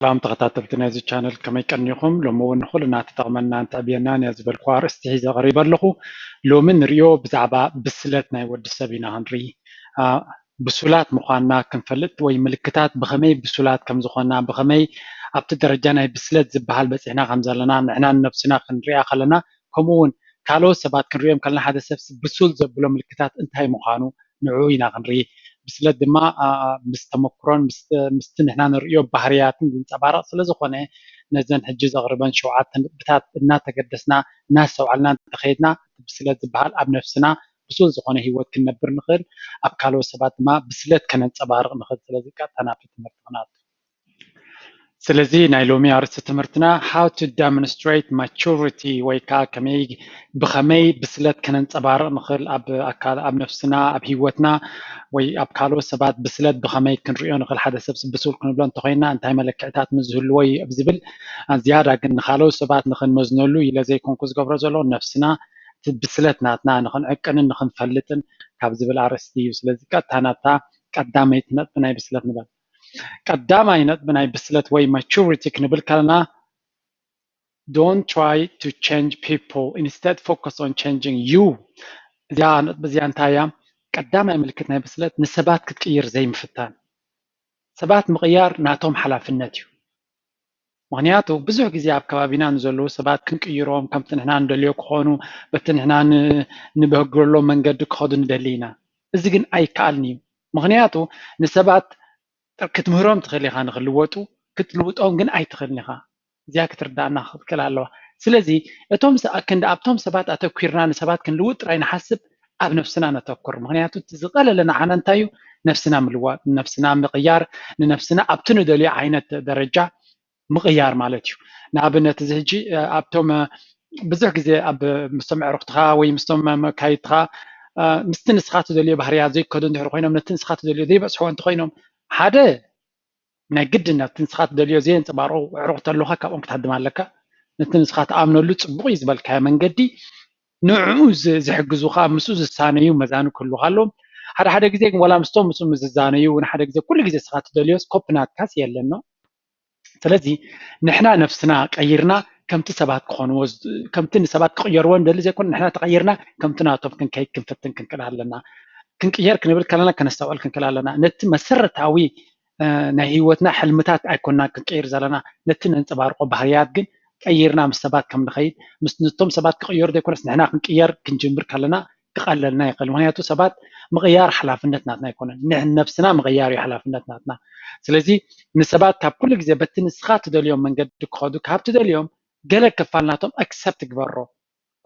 سلام تغطاتبتنا زي channel كما يكنيكم لما ونخلنا تتغمنا انت بينا نزبل خوار استهزا غريبا لخو لو من ريو بزعبا بسلتنا يود السبينا هنري بسولات مخانا كنفلت وي ملكتات بخمي بسولات كم زخونا بخمي ابت درجانا بسلت زبحال بس احنا غمزلنا نحنا نفسنا خنريا خلنا كمون كالو سبات كنريم كلنا حدا سفس بسول زبلو ملكتات انتهي مخانو نعوينا غنري بسلت دما مستمكرون مستنحنا نريو بحريات نصبارق ስለዝኾነ ነዘን ሕጂ ዘቕርበን ሸውዓተ ነጥብታት እናተገደስና እናሰውዓልና ተኸይድና ብስለት ዝበሃል ኣብ ነፍስና ብሱል ዝኾነ ሂወት ክንነብር ንኽእል ኣብ ካልኦት ሰባት ድማ ብስለት ከነንፀባርቕ ንኽእል ስለዚ ቀጥታ ናብቲ ትምህርቲ ክንኣቱ ስለዚ ናይ ሎሚ ኣርእስቲ ትምህርትና how to demonstrate maturity ወይ ከዓ ከመይ ብኸመይ ብስለት ከነንፀባርቕ ንኽእል ኣብ ነፍስና ኣብ ሂወትና ወይ ኣብ ካልኦት ሰባት ብስለት ብኸመይ ክንሪኦ ንኽእል ሓደ ሰብ ብሱል ክንብሎ እንተኮይንና እንታይ መለክዕታት ምዝህልዎ እዩ ኣብ ዝብል ዝያዳ ግን ንካልኦት ሰባት ንኽንመዝነሉ ኢለ ዘይኮንኩ ዝገብሮ ዘሎ ነፍስና ብስለት ናትና ንኽንዕቅንን ንኽንፈልጥን ካብ ዝብል ኣርእስቲ እዩ ስለዚ ቀጥታ ናብታ ቀዳመይቲ ነጥቢ ናይ ብስለት ንበል ቀዳማይ ነጥቢ ናይ ብስለት ወይ maturity ክንብል ከለና don't try to change people instead focus on changing you እዚኣ ነጥቢ እዚኣ እንታይ እያ ቀዳማይ ምልክት ናይ ብስለት ንሰባት ክትቅይር ዘይምፍታን ሰባት ምቕያር ናቶም ሓላፍነት እዩ ምክንያቱ ብዙሕ ግዜ ኣብ ከባቢና ንዘለዉ ሰባት ክንቅይሮም ከምቲ ንሕና ንደልዮ ክኾኑ በቲ ንሕና ንበህግረሎም መንገዲ ክኸዱ ንደሊ ኢና እዚ ግን ኣይከኣልን እዩ ምክንያቱ ንሰባት ክትምህሮም ትኽእል ኢኻ ንክልወጡ ክትልውጦም ግን ኣይትኽእልን ኢኻ እዚኣ ክትርዳእና ክትክእል ኣለዋ ስለዚ ኣብቶም ሰባት ኣተኲርና ንሰባት ክንልውጥ ጥራይ ንሓስብ ኣብ ነፍስና ነተኩር ምክንያቱ ዝቐለለ ንዓና እንታይ እዩ ነፍስና ምልዋጥ ነፍስና ምቕያር ንነፍስና ኣብቲ ንደልዮ ዓይነት ደረጃ ምቕያር ማለት እዩ ንኣብነት እዚ ሕጂ ኣብቶም ብዙሕ ግዜ ኣብ ምስቶም ኣዕሩኽትኻ ወይ ምስቶም መካይድትኻ ምስቲ ንስኻ ትደልዮ ባህርያት ዘይከዱ እንድሕር ኮይኖም ነቲ ንስኻ ትደልዮ ዘይበፅሕዎ እንተኮይኖም ሓደ ናይ ግድን ነቲ ንስኻ ትደልዮ ዘየንፀባርቑ ኣዕሩኽቲ ኣለውካ ካብኦም ክትሃድም ኣለካ ነቲ ንስኻ ትኣምነሉ ፅቡቕ እዩ ዝበልካዮ መንገዲ ንዕኡ ዝሕግዙኻ ምስኡ ዝሳነዩ መዛኑ ክህልውካ ኣለዎም ሓደ ሓደ ግዜ ግን ዋላ ምስቶም ምስኡ ዝዛነዩ ንሓደ ግዜ ኩሉ ግዜ ንስኻ ትደልዮ ስኮፕ ናትካስ የለኖ ስለዚ ንሕና ነፍስና ቀይርና ከምቲ ሰባት ክኾንዎ ከምቲ ንሰባት ክቕየርዎ ንደሊ ዘይኮነ ንሕና ተቐይርና ከምቲ ናቶም ክንከይድ ክንፍትን ክንክእል ኣለና ክንቅየር ክንብል ከለና ከነስተውዕል ክንክእል ኣለና ነቲ መሰረታዊ ናይ ሂወትና ሕልምታት ኣይኮንና ክንቀይር ዘለና ነቲ ነንፀባርቆ ባህርያት ግን ቀይርና ምስ ሰባት ከም ንኸይድ ምስ ነቶም ሰባት ክቕየሩ ዘይኮነስ ንሕና ክንቅየር ክንጅምር ከለና ክቐለልና ይኽእል ምክንያቱ ሰባት ምቕያር ሓላፍነት ናትና ኣይኮነን ነፍስና ምቕያር እዩ ሓላፍነት ናትና ስለዚ ንሰባት ካብ ኩሉ ግዜ በቲ ንስኻ ትደልዮም መንገዲ ክኸዱ ካብ ትደልዮም ገለ ክፋልናቶም ኣክሰፕት ግበሮ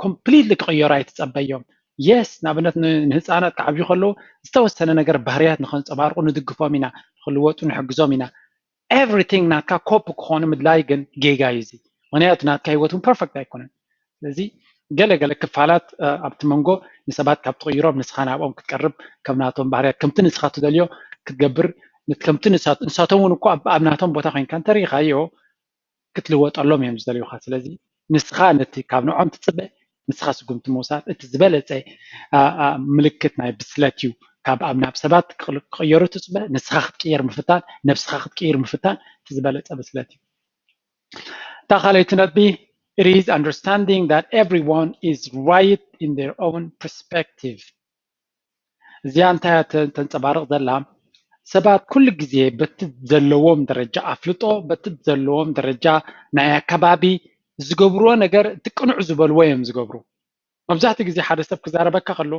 ኮምፕሊትሊ ክቕየሩ ኣይትፀበዮም የስ ንኣብነት ንህፃናት ክዓብዩ ከለዉ ዝተወሰነ ነገር ባህርያት ንኸንፀባርቁ ንድግፎም ኢና ንክልወጡ ንሕግዞም ኢና ኤቭሪቲንግ ናትካ ኮፒ ክኾኑ ምድላይ ግን ጌጋ እዩ እዚ ምክንያቱ ናትካ ሂወት እውን ፐርፌክት ኣይኮነን ስለዚ ገለገለ ክፋላት ኣብቲ መንጎ ንሰባት ካብ ትቕይሮም ንስኻ ናብኦም ክትቀርብ ከም ናቶም ባህርያት ከምቲ ንስኻ ትደልዮ ክትገብር ከምቲ ንሳቶም እውን እኮ ኣብ ናቶም ቦታ ኮይንካ እንተሪኢኻዮ ክትልወጠሎም እዮም ዝደልዩካ ስለዚ ንስኻ ነቲ ካብ ንዖም ትፅበ ንስኻ ስጉምቲ ምውሳድ እቲ ዝበለፀ ምልክት ናይ ብስለት እዩ ካብ ኣብ ናብ ሰባት ክቕየሩ ትፅበ ንስኻ ክትቅየር ምፍታን ነብስኻ ክትቅይር ምፍታን እቲ ዝበለፀ ብስለት እዩ እታ ካልአይቲ ነጥቢ it is understanding that everyone is right in their own perspective እዚኣ እንታይ ተንፀባርቕ ዘላ ሰባት ኩሉ ግዜ በቲ ዘለዎም ደረጃ ኣፍልጦ በቲ ዘለዎም ደረጃ ናይ ኣከባቢ ዝገብርዎ ነገር ትቅንዑ ዝበልዎ እዮም ዝገብሩ መብዛሕትኡ ግዜ ሓደ ሰብ ክዛረበካ ከሎ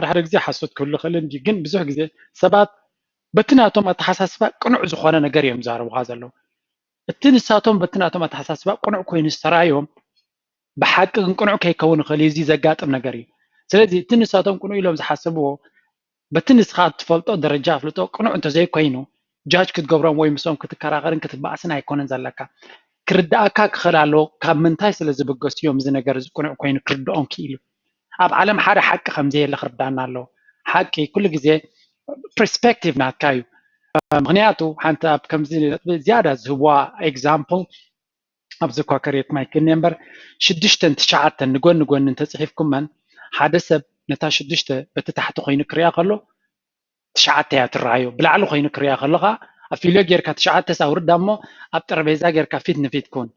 ሓደ ግዜ ሓሶት ክህሉ ይኽእል እንጂ ግን ብዙሕ ግዜ ሰባት በቲ ናቶም ኣተሓሳስባ ቅኑዕ ዝኾነ ነገር እዮም ዝዛረቡካ ዘለው እቲ ንሳቶም በቲ ናቶም ኣተሓሳስባ ቅኑዕ ኮይኑ ዝተራእዮም ብሓቂ ግን ቅኑዕ ከይከውን ይኽእል እዚ ዘጋጥም ነገር እዩ ስለዚ እቲ ንሳቶም ቅኑዕ ኢሎም ዝሓስብዎ በቲ ንስኻ ትፈልጦ ደረጃ ኣፍልጦ ቅኑዕ እንተዘይኮይኑ ጃጅ ክትገብሮም ወይ ምስኦም ክትከራኸርን ክትበኣስን ኣይኮነን ዘለካ ክርዳእካ ክኽእል ኣለዎ ካብ ምንታይ ስለ ዝብገሱ እዮም እዚ ነገር እዚ ቅኑዕ ኮይኑ ክርድኦም ክኢሉ ኣብ ዓለም ሓደ ሓቂ ከምዘየለ ክርዳእና ኣለዎ ሓቂ ኩሉ ግዜ ፐርስፔክቲቭ ናትካ እዩ ምክንያቱ ሓንቲ ኣብ ከምዚ ዝያዳ ዝህብዋ ኤግዛምፕል ኣብዚ እኳ ከሬትማ ኣይክእልኒ እምበር 6-9 ንጎኒ ጎኒ እንተፅሒፍኩመን ሓደ ሰብ ነታ 6 በቲ ታሕቲ ኮይኑ ክሪኣ ከሎ 9 እያ ትረኣዮ ብላዕሊ ኮይኑ ክሪኣ ከለካ أفيلو جيركا تشعات تساورد دامو أبتر بيزا جيركا فيت نفيت كون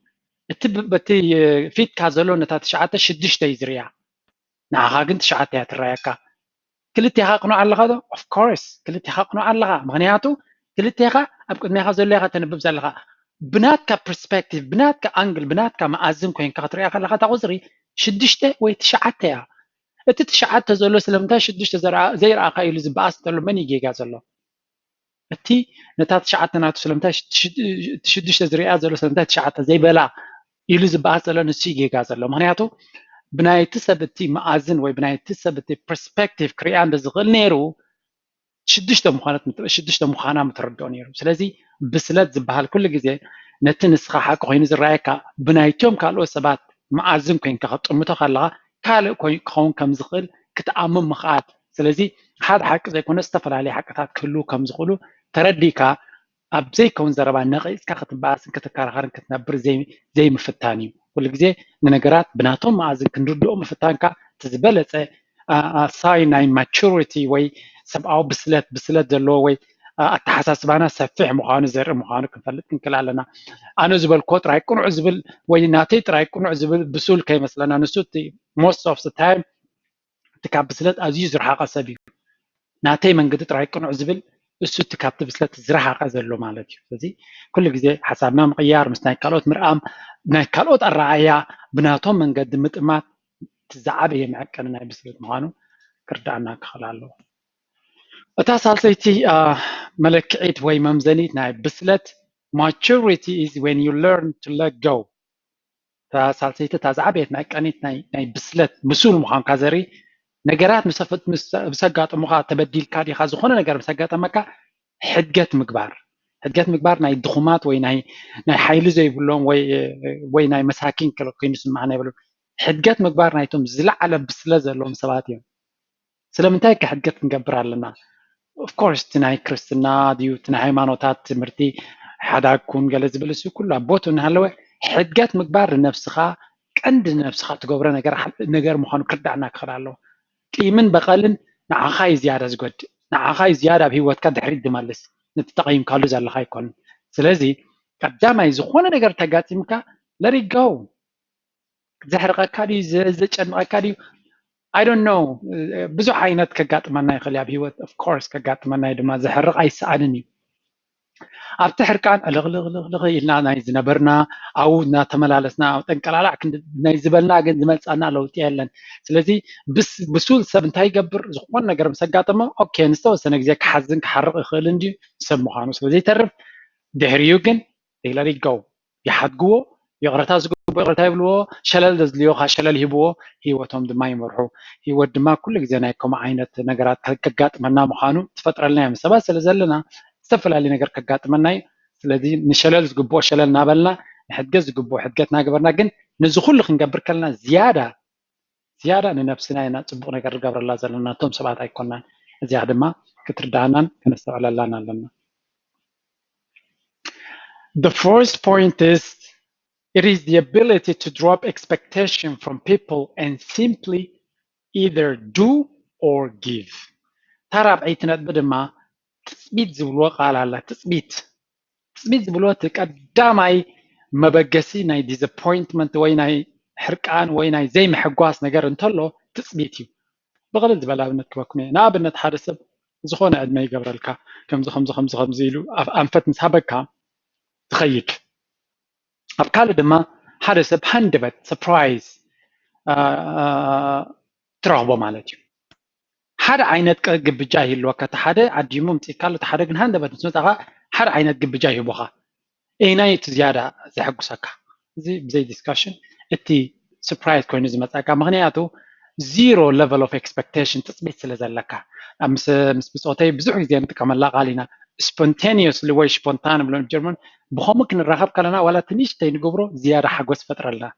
بتي فيت كازلو نتا تشعات شدش تيزريا نعها قنت شعات يا ترايكا كلتي حقنو على هذا of course كلتي حقنو على لغا مغنياتو كلتي حق أبقى ميها زلها تنبب زلها بناتك برسبكتيف بناتك أنجل بناتك مأزم كوين كاتريا على هذا غزري شدشته ويتشعتها تتشعت زلو سلمتا شدشت زير أقايل زباس تلو مني جيجا زلو أتي نتات شعتنا تسلمتا تشدشت زريعة زلو سلمتا تشعت زي بلا يلو زباس زلو نسي جيجا زلو مغنياتو بنايت سبتي مأزن وي بنايت سبتي برسبكتيف كريان بزغل نيرو شدشت مخانا متردو نيرو سلازي بسلات زبهال كل جزء نتنسخ حق وين زرايكا بنايتهم كالو سبات مأزن كوين كخط متخلى كالو كون كم زغل كتأمم مخات سلازي هذا حق زي كون استفل عليه حقات كله كم زغلو ترديكا أبزي كون زربا نقيس كختباس كتكارهرن كتنبر زي مفتاني كل جزء ننجرات بناتهم مأزن كندردو مفتانكا تزبلت sign ናይ maturity ወይ ሰብኣዊ ብስለት ዘለዎ ወይ ኣተሓሳስባና ሰፊሕ ምዃኑ ዘርኢ ምዃኑ ክንፈልጥ ክንክእል ኣለና ኣነ ዝበልኮ ጥራይ ቅኑዕ ዝብል ወይ ናተይ ጥራይ ቅኑዕ ዝብል ብሱል ከይመስለና ንሱ እቲ most of the time እቲ ካብ ብስለት ኣዝዩ ዝረሓቐ ሰብ እዩ ናተይ መንገዲ ጥራይ ቅኑዕ ዝብል እሱ እቲ ካብቲ ብስለት ዝረሓቐ ዘሎ ማለት እዩ ስለዚ ኩሉ ግዜ ሓሳብና ምቕያር ምስ ናይ ካልኦት ምርኣም ናይ ካልኦት ኣረኣእያ ብናቶም መንገዲ ምጥማት تزعبه معكن ناي بسلت مهانو كردعنا كخلالو اتا سالسيتي ملكعيت وي ممزنيت ناي بسلت maturity is when you learn to let go تا سالسيتي تزعبه معكنيت ناي بسلت مسؤول مهان كازري نجرات مسفت مسقاط مخا تبديل كادي خا زخونه نجر مسقاط مكا حدقت مقبار ناي دخومات وي ناي حيل زي بلون وي ناي مساكين كلو كينس معنا يبلون حدقت مقبار نايتهم زلعله بسله زلهم سبات እዮም ስለምንታይ ከሕድገት ክንገብር ኣለና of course ትናይ ክርስትና ድዩ ትናይ ሃይማኖታት ትምህርቲ ሓዳኩን ገለ ዝብል እሱ ኩሉ ኣቦቱ እናሃለወ ሕድገት ምግባር ነፍስኻ ቀንዲ ነፍስኻ ትገብሮ ነገር ምዃኑ ክርዳዕና ክኽእል ኣለዎ ቂምን በቐልን ንዓኻ እዩ ዝያዳ ዝጎድእ ንዓኻ እዩ ዝያዳ ኣብ ሂወትካ ድሕሪት ዝመልስ ነቲ ተቐይምካሉ ዘለኻ ኣይኮነን ስለዚ ቀዳማይ ዝኾነ ነገር ተጋጢምካ let it go زحرق كادي زجن كادي I don't know ብዙ ዓይነት ከጋጥመና ይኽእል ኣብ ሂወት of course ከጋጥመና ድማ زحرق ኣይሰኣንን ኣብቲ ሕርቃን ልغልغ ኢልና ናይ ዝነበርና ኣው እናተመላለስና ጠንቀላላዕ ናይ ዝበልና ግን ዝመልፃና ለውጢ የለን ስለዚ ብሱል ሰብ እንታይ ይገብር ዝኾነ ነገር ምስ ኣጋጠመ ኦኬ ንዝተወሰነ ግዜ ክሓዝን ክሓርቕ ይኽእል እንጂ ሰብ ምዃኑ ስለዘይተርፍ ድሕሪኡ ግን they let it go ይሓድግዎ يغرتا زغبو يغرتا يبلو شلل دزليو خا شلل هيبو هيوتهم دما يمرحو هيوت دما كل غزي نايكم عينت نغرات كغاطمنا مخانو تفطرلنا يم سبا سلازلنا استفلالي نغر كغاطمنا سلازي نشلل زغبو شلل نابلنا حدغ زغبو حدغتنا غبرنا ግን نزو كل خنغبر كلنا زياده ننفسنا ينا صبق نغر غبرلا زلنا توم سبات ايكونان ازي دما كتردانان كنستوعللانا لنا The first point is it is the ability to drop expectation from people and simply either do or give. ترى بعيتنا بدما تثبيت زبلوا قال الله تثبيت زبلوا تقدامي مبقسي ناي disappointment ويناي حرقان ويناي زي محقواس نجر انتلو تثبيتي بغلط بلا بنتكوكمي نابنت حارسب زخونه ادمي يقبرلك كم زخم زيلو انفت مسحبكا تخيل أبكال دما هذا سب هندبت سبرايز ترغبه مالتي هذا عينت جبجاه الوقت هذا عديمم تكالت هذا جن هندبت نسمع هذا عينت جبجاه بوها إينايت زيادة زي حق سكا زي discussion التي surprise كونيز متأكا مغنياتو zero level of expectation تثبت سلزلك مس بصوتي بزح زي نتكمل لا قالينا spontaneously way spontan بلون جرمن بخمك نرغب كلنا ولا تنيش تينجبرو زيادة حقوس فترة الله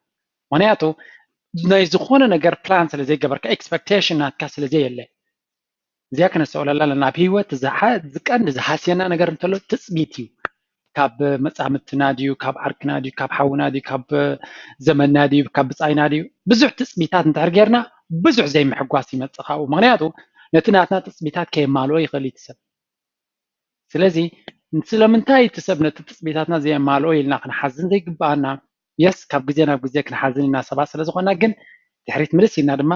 معناته نايزخونه نجار بلان سلزي جبرك expectation ناتكا سلزي اللي زي كنا سؤال الله لنا بهيوة تزحاد زكان زحاسينا نجار نتلو تثبيتيو كاب مصامت ناديو كاب عرك ناديو كاب حو ناديو كاب زمن ناديو كاب بصاي ناديو بزح تثبيتات نتعرجرنا بزح زي محقواسي متصخاو معناته نتناتنا تثبيتات كيمالو يخلي تسب سلازي ስለምንታይ እቲ ሰብ ነቲ ጥፅቢታትና ዘየማልኦ ኢልና ክንሓዝን ዘይግባአና የስ ካብ ግዜ ናብ ግዜ ክንሓዝን ኢና ሰባት ስለዝኾና ግን ድሕሪት ምልስ ኢልና ድማ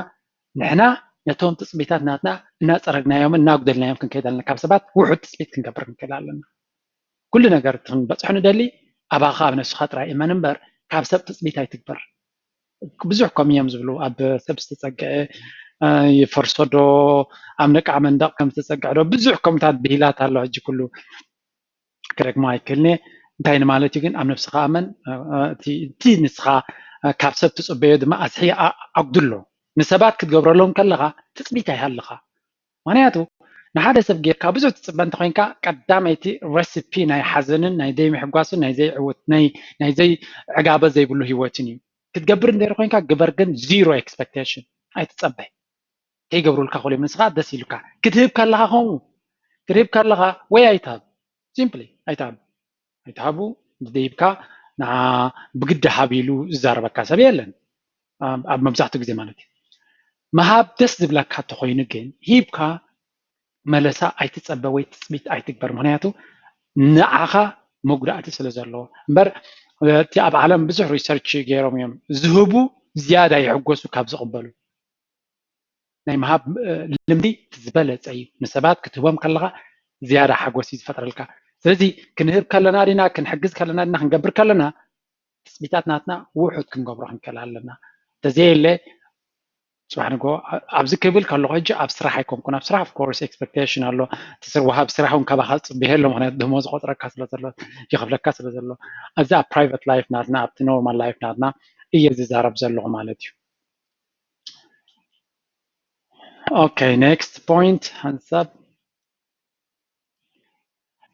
ንሕና ነቶም ጥፅቢታት ናትና እናፀረግናዮም እናጉደልናዮም ክንከይድ ኣለና ካብ ሰባት ውሑድ ጥፅቢት ክንገብር ንክእል ኣለና ኩሉ ነገር ክንበፅሖ ንደሊ ኣባኻ ኣብ ነፍስኻ ጥራይ እመን እምበር ካብ ሰብ ጥፅቢት ኣይትግበር ብዙሕ ከምኡ እዮም ዝብሉ ኣብ ሰብ ዝተፀግዐ ይፈርሶ ዶ ኣብ ነቃዕ መንደቕ ከም ዝተፀግዐ ዶ ብዙሕ ከምኡታት ብሂላት ኣሎ ሕጂ ኩሉ ክደግሞ ኣይክእልኒ እንታይ ንማለት እዩ ግን ኣብ ነፍስኻ እመን እቲ ንስኻ ካብ ሰብ ትፅበዮ ድማ ኣስሒ ኣጉድሎ ንሰባት ክትገብረሎም ከለኻ ትፅቢት ኣይሃልኻ ምክንያቱ ንሓደ ሰብ ጌርካ ብዙሕ ትፅበ እንተኮይንካ ቀዳመይቲ ረሲፒ ናይ ሓዘንን ናይ ዘይምሕጓስን ናይ ዘይዕውት ናይ ዘይ ዕጋበ ዘይብሉ ሂወትን እዩ ክትገብር እንድሕር ኮይንካ ግበር ግን ዚሮ ኤክስፔክቴሽን ኣይትፀበይ ከይገብሩልካ ክእሉ ንስኻ ደስ ኢሉካ ክትህብ ከለኻ ከምኡ ክትህብ ከለኻ ወይ ኣይትሃብ ሲምፕሊ ኣይትሃቡ ዝደይብካ ብግዲ ሃብ ኢሉ ዝዛረበካ ሰብ የለን ኣብ መብዛሕትኡ ግዜ ማለት እዩ መሃብ ደስ ዝብለካ እንተኮይኑ ግን ሂብካ መለሳ ኣይትፀበ ወይ ትፅቢት ኣይትግበር ምክንያቱ ንዓኻ መጉዳእቲ ስለ ዘለዎ እምበር እቲ ኣብ ዓለም ብዙሕ ሪሰርች ገይሮም እዮም ዝህቡ ዝያዳ ይሕጎሱ ካብ ዝቕበሉ ናይ መሃብ ልምዲ ዝበለፀ እዩ ንሰባት ክትህቦም ከለኻ ዝያዳ ሓጎስ እዩ ዝፈጥረልካ ስለዚ ክንህብ ከለና ዲና ክንሕግዝ ከለና ዲና ክንገብር ከለና ትፅቢታት ናትና ውሑድ ክንገብሮ ክንከል ኣለና ተዘየለ صباح نقول أبز كبل كله هجى أبصراحة حيكون كنا بصراحة of course expectation الله تصير بصراحة ونكبه بهلا مهنا دموز خاطر كسر زلوا يخاف لك كسر زلوا أزا private life نادنا أب normal life نادنا إيه زارب زلوا مالتي okay next point هنسب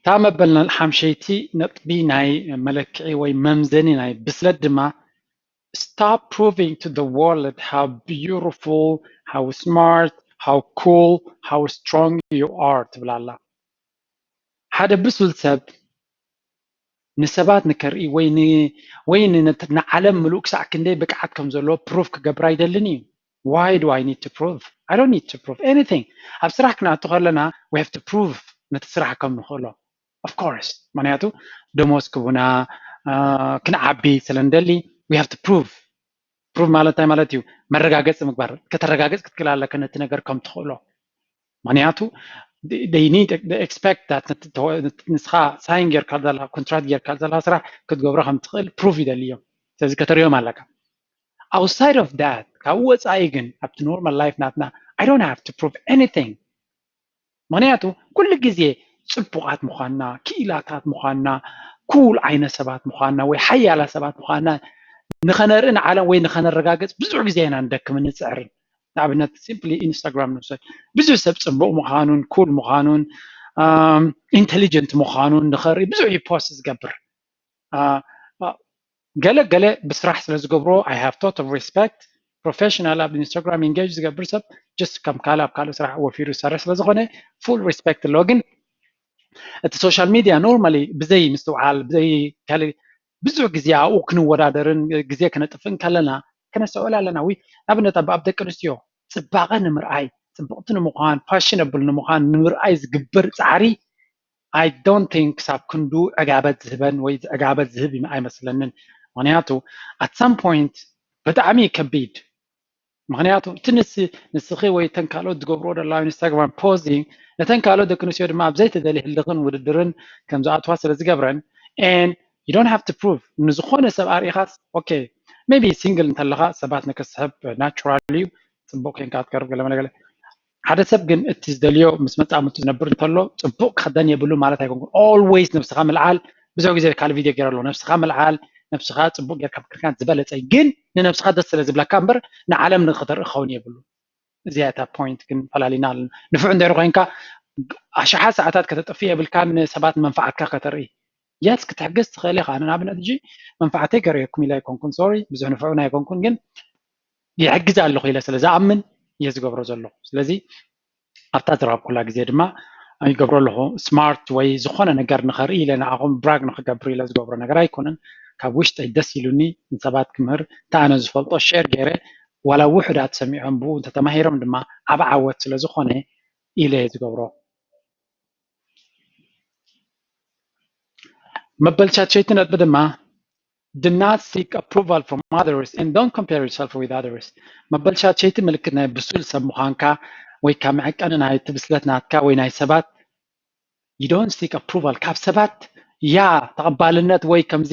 تام بلنا الحمشيتي نطبي ناي ملكي وي ممزني ناي بسلد ما stop proving to the world how beautiful, how smart, how cool, how strong you are تبلا الله. هذا بسول سب نسبات نكري وين نعلم ملوك ساكندي بقعد كم زلوا proof كجبراي دلني. Why do I need to prove? I don't need to prove anything. أبصراحة كنا تقولنا we have to prove نتسرح كم نخلو. Of course معناته دموس كبنا كنا عبي سلندلي we have to prove مالتي مرقاقص مقبر كترقاقص كتكلال لك نت نجر كم تخلو معناته they expect that نسخة sign غير كذا contract غير كذا صراحة كتجبره هم تخل prove ده اليوم تزي كتريوم على لك outside of that كأوز أيجن up to normal life ناتنا I don't have to prove anything معناته كل جزء صبغات مخانا كيلاتات مخانا كول عين سبات مخانا وحي على سبات مخانا نخنرن عالم وين نخنرقاقص بزح جزينا عندك من السعر نعبنا سيمبلي انستغرام نفسه بزح سب صبغ مخانون كول مخانون intelligent مخانون نخري بزح يبوست قبر قال بصراحة سلزقبرو I have total respect professional ab Instagram engage ዝገብር ሰብ just ከም ካልእ ስራሕ ወፊሩ ዝሰርሕ ስለዝኾነ full respect login እቲ ሶሻል ሚድያ ኖርማሊ ብዘይ ምስትውዓል ብዘይ ካልእ ብዙሕ ግዜ ኣብኡ ክንወዳደርን ግዜ ክነጥፍን ከለና ከነስዕል ኣለና ወይ ኣብነት ኣብ ደቂ ኣንስትዮ ፅባቐ ንምርኣይ ፅብቕቲ ንምዃን ፋሽነብል ንምዃን ንምርኣይ ዝግበር ፃዕሪ I don't think ሳብ ክንዱ ዕጋበት ዝህበን ወይ ዕጋበት ዝህብ ኣይመስለንን ምክንያቱ at some point ብጣዕሚ ከቢድ ምክንያቱ እቲ ንስኺ ወይ ተን ካልኦት ዝገብርዎ ዘላ ኢንስታግራም ፖስቲንግ ነተን ካልኦት ደቂ ኣንስትዮ ድማ ኣብ ዘይተደልየ ህልኽን ውድድርን ከም ዝኣትዋ ስለ ዝገብረን and you don't have to prove ንዝኾነ ሰብ ኣርኢኻስ okay maybe single እንተለኻ ሰባት ንክስሕብ naturally ፅቡቅ ኮንካ ትቀርብ ገለ ሓደ ሰብ ግን እቲ ዝደልዮ ምስ መፃምቱ ዝነብር እንተሎ ፅቡቅ ክኽደን የብሉ ማለት ኣይኮንኩን always ነብስኻ ምልዓል ብዙሕ ግዜ ካልእ ቪድዮ ገይረ ኣለዎ ነብስኻ ምልዓል ነብስኻ ፅቡቅ ጌርካ ፍቅርካ ዝበለፀ ግን ንነብስኻ ደስ ስለ ዝብለካ እምበር ንዓለም ንክተርኢ ክኸውን የብሉ እዚኣ እታ ፖይንት ግን ፈላሊና ንፍዑ እንድሕር ኮይንካ ኣሽሓት ሰዓታት ከተጠፍእ የብልካ ንሰባት መንፋዓትካ ከተርኢ የስ ክትሕግዝ ትኽእል ኢኻ ንኣብነት ሕጂ መንፋዓተይ ከርእየኩም ኢለ ኣይኮንኩን ሶሪ ብዙሕ ንፍዑና ኣይኮንኩን ግን ይሕግዝ ኣለኹ ኢለ ስለ ዝኣምን እየ ዝገብሮ ዘለኹ ስለዚ ኣብታ ዝረኸብ ኩላ ግዜ ድማ ይገብሮ ኣለኹ ስማርት ወይ ዝኾነ ነገር ንኸርኢ ኢለ ንዓኹም ብራግ ንክገብር ኢለ ዝገብሮ ነገር ኣይኮነን ካብ ውሽጠይ ደስ ኢሉኒ ንሰባት ክምህር እንታ ኣነ ዝፈልጦ ሼር ገይረ ዋላ ውሕዳት ሰሚዖም ብኡ እንተተማሂሮም ድማ ዓብ ዓወት ስለ ዝኾነ ኢለ ዝገብሮ مبلشات شيتن بدما do not seek approval from others and don't compare yourself with others مبلشات شيتن ملكنا بسول سموخانكا ወይ ካብ መዐቀን ናይ ትብስለት ናትካ ወይ ናይ ሰባት you don't seek approval ካብ ሰባት ያ ተቐባልነት ወይ ከምዚ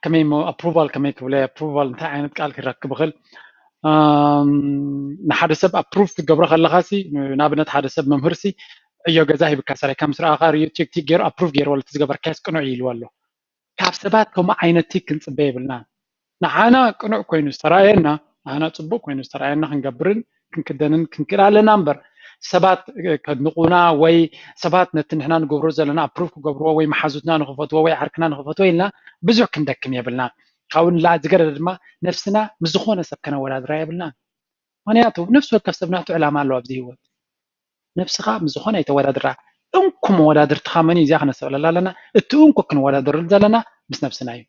ከመይ approval ከመይ ክብለ approval እንታይ ዓይነት ቃል ክረክብ ይኽእል ንሓደ ሰብ approve ክትገብሮ ከለኻሲ ንኣብነት ሓደ ሰብ መምህርሲ እዮ ገዛ ሂብካ ሰራይ ከም ስራኻ ሪዮ ቼክ ገይሩ approve ገይሩ ወለ ትዝገበርካስ ቅኑዕ ኢልዎ ኣሎ ካብ ሰባት ከምኡ ዓይነት ክንፅበ የብልና ንዓና ቅኑዕ ኮይኑ ዝተራየና ኣና ፅቡቅ ኮይኑ ዝተራየና ክንገብርን ክንክደንን ክንክእል ኣለና እምበር ሰባት ከድንቁና ወይ ሰባት ነቲ ንሕና ንገብሮ ዘለና ኣፕሩቭ ክገብርዎ ወይ መሓዙትና ንክፈትዎ ወይ ዓርክና ንክፈትዎ ኢልና ብዙሕ ክንደክም የብልና ካብኡ ንላዕሊ ዝገረደ ድማ ነፍስና ምስ ዝኾነ ሰብ ከነወዳድራ የብልና ምክንያቱ ነፍሲ ወከፍ ሰብ ናቱ ዕላማ ኣለዎ ኣብዚ ሂወት ነፍስኻ ምስ ዝኾነ ይተወዳድራ እንኩ መወዳድርትኻ መን እዚኣ ክነሰብለላ ኣለና እቲ እንኩ ክንወዳድር ዘለና ምስ ነፍስና እዩ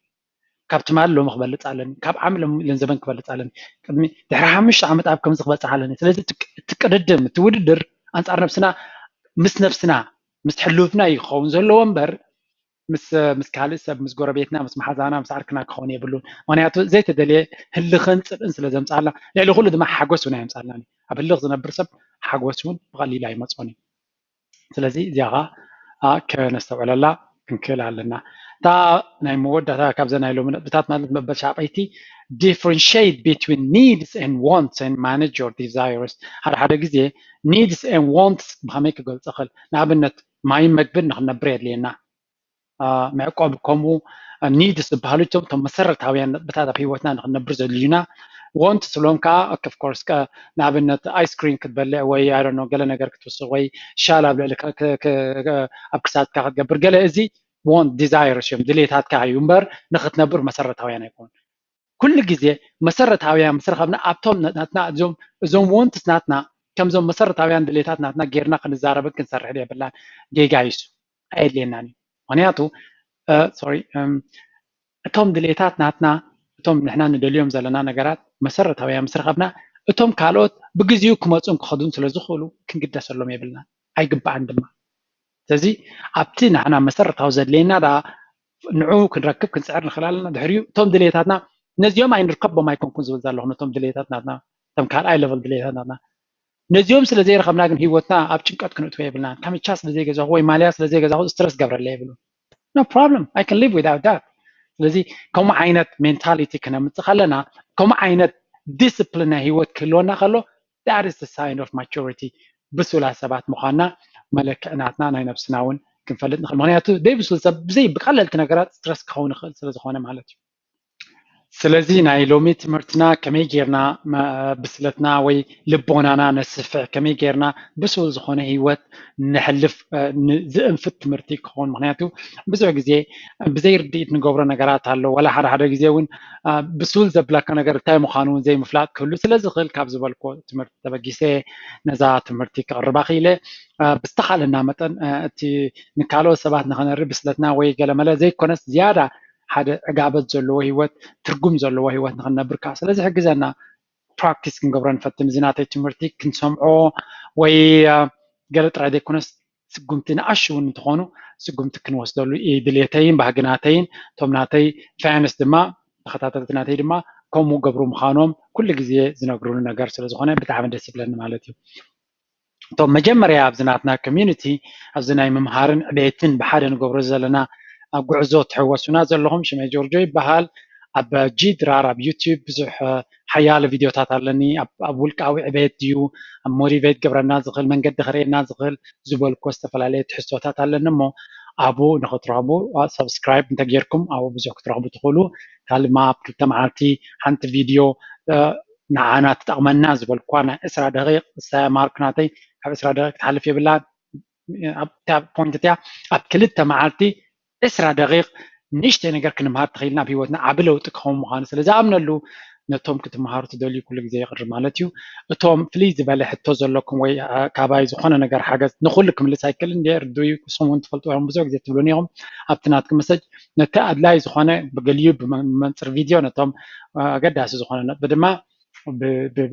ካብቲ ማል ሎሚ ክበልፅ ኣለኒ ካብ ዓመት ለንዘበን ክበልፅ ኣለኒ ቅድሚ ድሕሪ 5 ዓመት ኣብ ከምዚ ክበፅሕ ኣለኒ ስለዚ ትቅድድም ትውድድር ኣንጻር ነፍስና ምስ ነፍስና ምስ ሕልውትና ይኸውን ዘለዎ እምበር ምስ ካልእ ሰብ ምስ ጎረቤትና ምስ መሓዛና ምስ ዓርክና ክኸውን የብሉን ምክንያቱ ዘይተደልየ ህልኽን ፅልእን ስለ ዘምፃላ ልዕሊ ኩሉ ድማ ሓጎስ እውን ኣየምፃልናኒ ኣብ ህልኽ ዝነብር ሰብ ሓጎስ እውን ብቐሊሉ ኣይመፅኦን እዩ ስለዚ እዚኣ ከነስተውዕለላ ክንክእል ኣለና تا ናይ መወዳእታ ካብዘ ናይ ሎሚ ነጥብታት ማለት መበል ሻብዓይቲ differentiate between needs and wants and manage your desires ሓደ ግዜ needs and wants ብኸመይ ክገልፅ ይኽእል ንኣብነት ማይን መግብን ንክነብር የድልየና መዕቆብ ከምኡ needs ዝበሃሉ እቶም መሰረታውያን ነጥብታት ኣብ ሂወትና ንክነብር ዘድልዩና want ስሎም ከዓ of course ንኣብነት ኣይስክሪም ክትበልዕ ወይ I don't know ገለ ነገር ክትወስኽ ወይ ሻላ ኣብ ልዕሊ ኣብ ክሳድካ ክትገብር ገለ እዚ want desires እዮም ድሌታትካ እዩ እምበር ንክትነብር መሰረታውያን ኣይኮኑ ኩሉ ግዜ መሰረታውያን ምስ ረኸብና ኣብቶም ናትና እዞም ወንትስ ናትና ከምዞም መሰረታውያን ድሌታት ናትና ጌርና ክንዛረብን ክንሰርሕ የብላን ጌጋ ይሱ ኣየድልየናን እዩ ምክንያቱ እቶም ድሌታት ናትና እቶም ንሕና ንደልዮም ዘለና ነገራት መሰረታውያን ምስ ረኸብና እቶም ካልኦት ብግዚኡ ክመፁን ክኸዱን ስለ ዝኽእሉ ክንግደሰሎም የብልና ኣይግባእን ድማ ስለዚ ኣብቲ ንሕና መሰረታዊ ዘድልየና ዳ ንዑ ክንረክብ ክንፅዕር ንኽእል ኣለና ድሕሪኡ እቶም ድሌታትና ነዚኦም ኣይንርከቦም ኣይኮንኩን ዝብል ዘለኹ ነቶም ድሌታት ናትና እቶም ካልኣይ ሌቨል ድሌታት ናትና ነዚኦም ስለ ዘይረኸብና ግን ሂወትና ኣብ ጭንቀት ክንእትዎ የብልና ካሚቻ ስለ ዘይገዛኹ ወይ ማልያ ስለ ዘይገዛኹ ስትረስ ገብረለ የብሉ no problem I can live without that ስለዚ ከምኡ ዓይነት ሜንታሊቲ ክነምፅእ ከለና ከምኡ ዓይነት ዲስፕሊን ናይ ሂወት ክህልወና ከሎ that is the sign of maturity ብሱላት ሰባት ምዃንና መለክዕ ናትና ናይ ነፍስና እውን ክንፈልጥ ንኽእል ምክንያቱ ደይብሱል ሰብ ብዘይ ብቀለልቲ ነገራት ስትረስ ክኸውን ይኽእል ስለ ዝኾነ ማለት እዩ ስለዚ ናይ ሎሚ ትምህርትና ከመይ ጌርና ብስለትና ወይ ልቦናና ነስፍዕ ከመይ ጌርና ብሱል ዝኾነ ሂወት ንሕልፍ ዝእንፍት ትምህርቲ ክኸውን ምክንያቱ ብዙሕ ግዜ ብዘይ ርድኢት ንገብሮ ነገራት ኣሎ ወላ ሓደ ግዜ እውን ብሱል ዘብላካ ነገር እንታይ ምዃኑ እውን ዘይምፍላጥ ክህሉ ስለ ዝኽእል ካብ ዝበልኮ ትምህርቲ ተበጊሰ ነዛ ትምህርቲ ከቕርባ ክኢለ ብዝተኻለና መጠን እቲ ንካልኦት ሰባት ንኸነርኢ ብስለትና ወይ ገለመለ ዘይኮነስ ዝያዳ ሓደ ዕጋበት ዘለዎ ሂወት ትርጉም ዘለዎ ሂወት ንክነብር ከዓ ስለዚ ሕግዘና ፕራክቲስ ክንገብሮ ንፈትም እዚ ናተይ ትምህርቲ ክንሰምዖ ወይ ገለ ጥራይ ዘይኮነስ ስጉምቲ ንኣሽ እውን እንትኾኑ ስጉምቲ ክንወስደሉ ድሌተይን ባህግናተይን እቶም ናተይ ፋያንስ ድማ ተኸታተልቲ ናተይ ድማ ከምኡ ገብሩ ምዃኖም ኩሉ ግዜ ዝነግሩሉ ነገር ስለ ዝኾነ ብጣዕሚ ደስ ይብለኒ ማለት እዩ እቶም መጀመርያ ኣብዚ ናትና ኮሚዩኒቲ ኣብዚ ናይ ምምሃርን ዕብየትን ብሓደ ንገብሮ ዘለና ጉዕዞ ትሕወሱና ዘለኹም ሽመይ ጆርጆ ይበሃል ኣብ ጂድራር ኣብ ዩቲዩብ ብዙሕ ሓያለ ቪድዮታት ኣለኒ ኣብ ውልቃዊ ዕብየት ድዩ ኣብ ሞቲቬት ገብረና ዝኽእል መንገዲ ክርኤና ዝኽእል ዝበልኮ ዝተፈላለየ ትሕዝቶታት ኣለኒ እሞ ኣብኡ ንኽትረኽቡ ሰብስክራይብ እንተጌርኩም ኣብኡ ብዙሕ ክትረኽቡ ትኽእሉ ካልእ ማ ኣብ ክልተ መዓልቲ ሓንቲ ቪድዮ ንዓና ትጠቕመና ዝበልኳ ናይ 20 ደቂቕ ማርክናተይ ካብ 20 ደቂቕ ክትሓልፍ የብላ ፖይንት እትያ ኣብ ክልተ መዓልቲ 20 ደቂቕ ንእሽተይ ነገር ክንምሃር ተኽኢልና ኣብ ሂወትና ዓብ ለውጢ ክኸውን ምዃኑ ስለ ዝኣምነሉ ነቶም ክትምሃሩ ትደልዩ ኩሉ ግዜ ይቅርብ ማለት እዩ እቶም ፍልይ ዝበለ ሕቶ ዘለኩም ወይ ካባይ ዝኾነ ነገር ሓገዝ ንኩሉ ክምልስ ኣይክእልን እየ ርድኡ ስሙን ትፈልጥዎም ብዙሕ ግዜ ትብሉኒ ኢኹም ኣብቲ ናትኩም መሰጅ ነቲ ኣድላይ ዝኾነ ብገሊዩ ብመንፅር ቪድዮ ነቶም ኣገዳሲ ዝኾነ ነጥቢ ድማ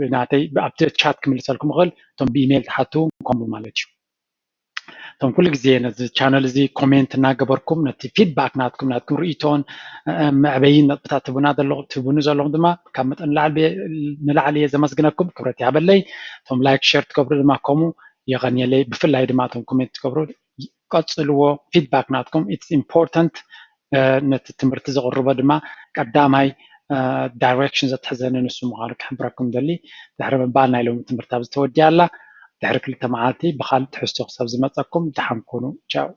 ብናተይ ኣብቲ ቻት ክምልሰልኩም ይኽእል እቶም ብኢሜይል ተሓቱ ከምኡ ማለት እዩ ቶም ኩሉ ግዜ ነዚ ቻነል እዚ ኮሜንት እናገበርኩም ነቲ ፊድባክ ናትኩም ናትኩም ርእቶን መዕበይን ነጥብታት ትብኑ ዘለኹም ድማ ካብ መጠን ንላዕሊ እየ ዘመስግነኩም ክብረት ይሃበለይ ቶም ላይክ ሸር ትገብሩ ድማ ከምኡ የቀኒየለይ ብፍላይ ድማ ቶም ኮሜንት ትገብሩ ቀፅልዎ ፊድባክ ናትኩም ኢትስ ኢምፖርታንት ነቲ ትምህርቲ ዘቕርቦ ድማ ቀዳማይ ዳይሬክሽን ዘትሕዘኒ ንሱ ምዃኑ ክሕብረኩም ደሊ ድሕሪ ምባል ናይ ሎሚ ትምህርቲ ኣብ ዝተወዲያ ኣላ ድሕሪ 2 መዓልቲ ብካልእ ትሕዝቶ ክሳብ ዝመፀኩም ድሓን ኮኑ ቻው